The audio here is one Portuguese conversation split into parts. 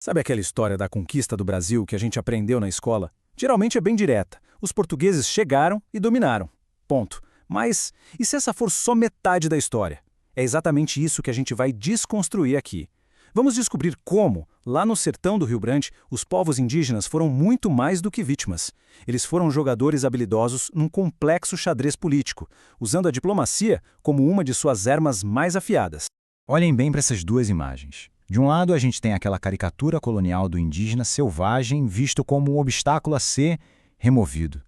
Sabe aquela história da conquista do Brasil que a gente aprendeu na escola? Geralmente é bem direta. Os portugueses chegaram e dominaram. Ponto. Mas e se essa for só metade da história? É exatamente isso que a gente vai desconstruir aqui. Vamos descobrir como, lá no sertão do Rio Grande, os povos indígenas foram muito mais do que vítimas. Eles foram jogadores habilidosos num complexo xadrez político, usando a diplomacia como uma de suas armas mais afiadas. Olhem bem para essas duas imagens. De um lado, a gente tem aquela caricatura colonial do indígena selvagem visto como um obstáculo a ser removido.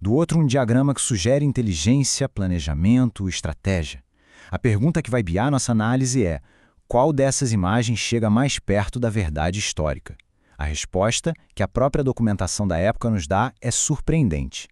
Do outro, um diagrama que sugere inteligência, planejamento, estratégia. A pergunta que vai guiar nossa análise é: qual dessas imagens chega mais perto da verdade histórica? A resposta, que a própria documentação da época nos dá, é surpreendente.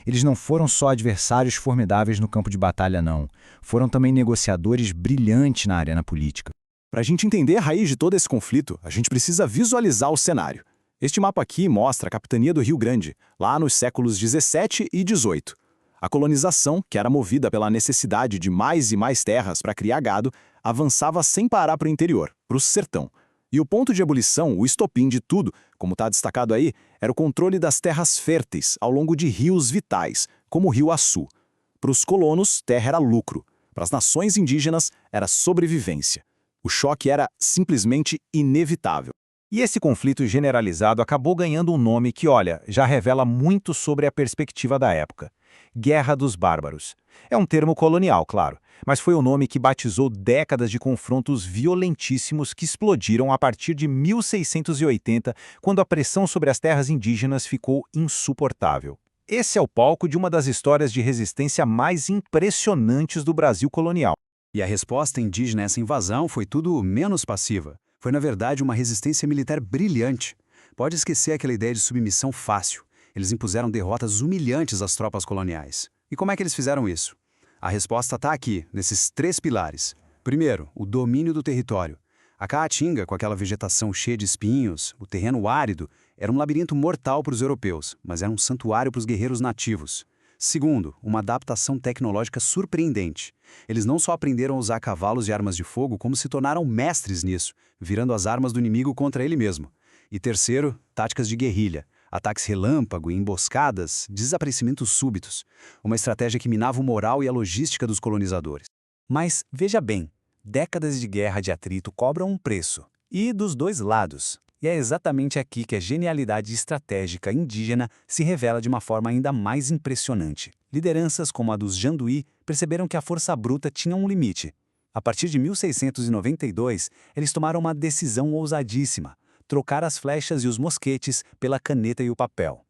Eles não foram só adversários formidáveis no campo de batalha, não. Foram também negociadores brilhantes na arena política. Para a gente entender a raiz de todo esse conflito, a gente precisa visualizar o cenário. Este mapa aqui mostra a capitania do Rio Grande, lá nos séculos 17 e 18. A colonização, que era movida pela necessidade de mais e mais terras para criar gado, avançava sem parar para o interior, para o sertão. E o ponto de ebulição, o estopim de tudo, como está destacado aí, era o controle das terras férteis ao longo de rios vitais, como o rio Açu. Para os colonos, terra era lucro. Para as nações indígenas, era sobrevivência. O choque era simplesmente inevitável. E esse conflito generalizado acabou ganhando um nome que, olha, já revela muito sobre a perspectiva da época. Guerra dos Bárbaros. É um termo colonial, claro, mas foi o nome que batizou décadas de confrontos violentíssimos que explodiram a partir de 1680, quando a pressão sobre as terras indígenas ficou insuportável. Esse é o palco de uma das histórias de resistência mais impressionantes do Brasil colonial. E a resposta indígena a essa invasão foi tudo menos passiva. Foi, na verdade, uma resistência militar brilhante. Pode esquecer aquela ideia de submissão fácil. Eles impuseram derrotas humilhantes às tropas coloniais. E como é que eles fizeram isso? A resposta está aqui, nesses 3 pilares. Primeiro, o domínio do território. A Caatinga, com aquela vegetação cheia de espinhos, o terreno árido, era um labirinto mortal para os europeus, mas era um santuário para os guerreiros nativos. Segundo, uma adaptação tecnológica surpreendente. Eles não só aprenderam a usar cavalos e armas de fogo, como se tornaram mestres nisso, virando as armas do inimigo contra ele mesmo. E terceiro, táticas de guerrilha. Ataques relâmpago, emboscadas, desaparecimentos súbitos. Uma estratégia que minava o moral e a logística dos colonizadores. Mas, veja bem, décadas de guerra de atrito cobram um preço. E dos dois lados. E é exatamente aqui que a genialidade estratégica indígena se revela de uma forma ainda mais impressionante. Lideranças como a dos Janduí perceberam que a força bruta tinha um limite. A partir de 1692, eles tomaram uma decisão ousadíssima: trocar as flechas e os mosquetes pela caneta e o papel.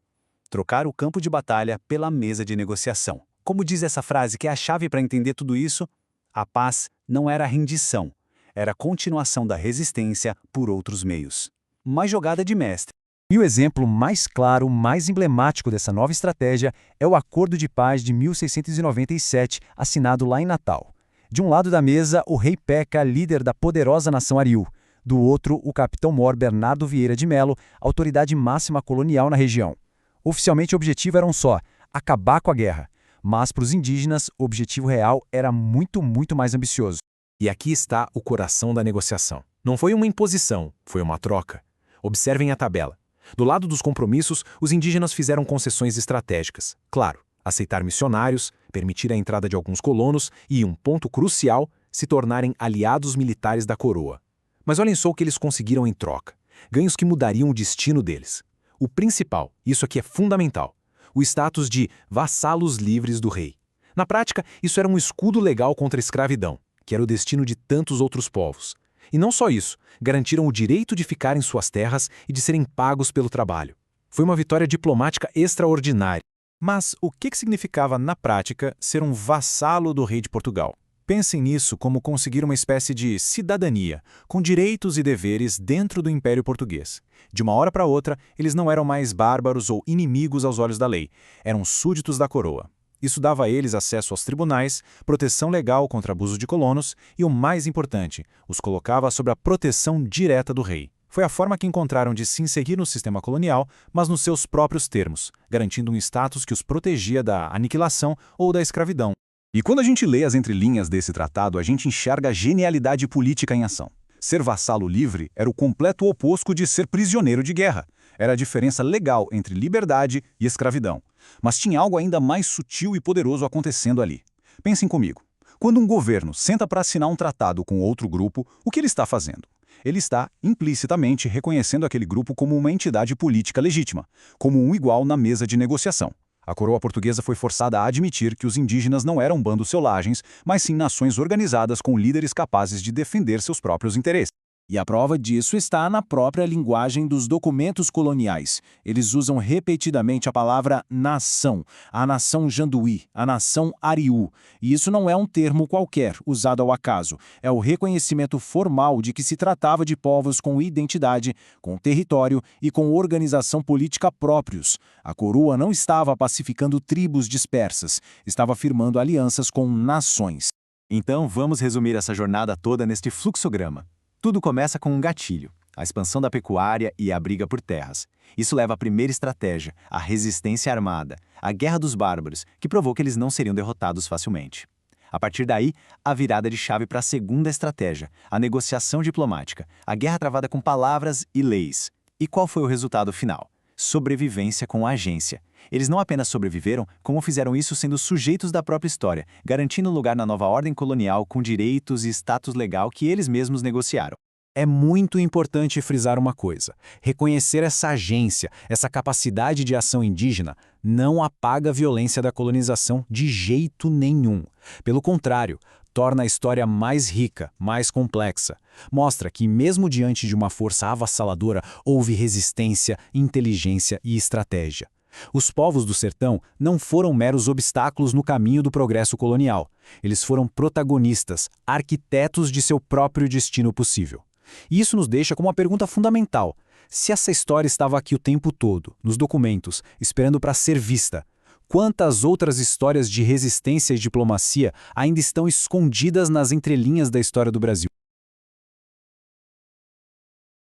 Trocar o campo de batalha pela mesa de negociação. Como diz essa frase que é a chave para entender tudo isso? A paz não era rendição, era continuação da resistência por outros meios. Uma jogada de mestre. E o exemplo mais claro, mais emblemático dessa nova estratégia é o Acordo de Paz de 1697, assinado lá em Natal. De um lado da mesa, o rei Peca, líder da poderosa nação Ariú. Do outro, o capitão-mor Bernardo Vieira de Melo, autoridade máxima colonial na região. Oficialmente o objetivo era um só: acabar com a guerra. Mas para os indígenas, o objetivo real era muito mais ambicioso. E aqui está o coração da negociação. Não foi uma imposição, foi uma troca. Observem a tabela. Do lado dos compromissos, os indígenas fizeram concessões estratégicas. Claro, aceitar missionários, permitir a entrada de alguns colonos e, um ponto crucial, se tornarem aliados militares da coroa. Mas olhem só o que eles conseguiram em troca. Ganhos que mudariam o destino deles. O principal, isso aqui é fundamental, o status de vassalos livres do rei. Na prática, isso era um escudo legal contra a escravidão, que era o destino de tantos outros povos. E não só isso, garantiram o direito de ficar em suas terras e de serem pagos pelo trabalho. Foi uma vitória diplomática extraordinária. Mas o que significava, na prática, ser um vassalo do rei de Portugal? Pensem nisso como conseguir uma espécie de cidadania, com direitos e deveres dentro do Império Português. De uma hora para outra, eles não eram mais bárbaros ou inimigos aos olhos da lei, eram súditos da coroa. Isso dava a eles acesso aos tribunais, proteção legal contra abuso de colonos e, o mais importante, os colocava sob a proteção direta do rei. Foi a forma que encontraram de se inserir no sistema colonial, mas nos seus próprios termos, garantindo um status que os protegia da aniquilação ou da escravidão. E quando a gente lê as entrelinhas desse tratado, a gente enxerga a genialidade política em ação. Ser vassalo livre era o completo oposto de ser prisioneiro de guerra. Era a diferença legal entre liberdade e escravidão. Mas tinha algo ainda mais sutil e poderoso acontecendo ali. Pensem comigo. Quando um governo senta para assinar um tratado com outro grupo, o que ele está fazendo? Ele está, implicitamente, reconhecendo aquele grupo como uma entidade política legítima, como um igual na mesa de negociação. A coroa portuguesa foi forçada a admitir que os indígenas não eram bandos selvagens, mas sim nações organizadas com líderes capazes de defender seus próprios interesses. E a prova disso está na própria linguagem dos documentos coloniais. Eles usam repetidamente a palavra nação, a nação Janduí, a nação Ariú. E isso não é um termo qualquer, usado ao acaso. É o reconhecimento formal de que se tratava de povos com identidade, com território e com organização política próprios. A coroa não estava pacificando tribos dispersas, estava firmando alianças com nações. Então, vamos resumir essa jornada toda neste fluxograma. Tudo começa com um gatilho, a expansão da pecuária e a briga por terras. Isso leva à primeira estratégia, a resistência armada, a guerra dos bárbaros, que provou que eles não seriam derrotados facilmente. A partir daí, a virada de chave para a segunda estratégia, a negociação diplomática, a guerra travada com palavras e leis. E qual foi o resultado final? Sobrevivência com agência. Eles não apenas sobreviveram, como fizeram isso sendo sujeitos da própria história, garantindo lugar na nova ordem colonial com direitos e status legal que eles mesmos negociaram. É muito importante frisar uma coisa: reconhecer essa agência, essa capacidade de ação indígena, não apaga a violência da colonização de jeito nenhum. Pelo contrário, torna a história mais rica, mais complexa. Mostra que, mesmo diante de uma força avassaladora, houve resistência, inteligência e estratégia. Os povos do sertão não foram meros obstáculos no caminho do progresso colonial. Eles foram protagonistas, arquitetos de seu próprio destino possível. E isso nos deixa com uma pergunta fundamental. Se essa história estava aqui o tempo todo, nos documentos, esperando para ser vista, quantas outras histórias de resistência e diplomacia ainda estão escondidas nas entrelinhas da história do Brasil?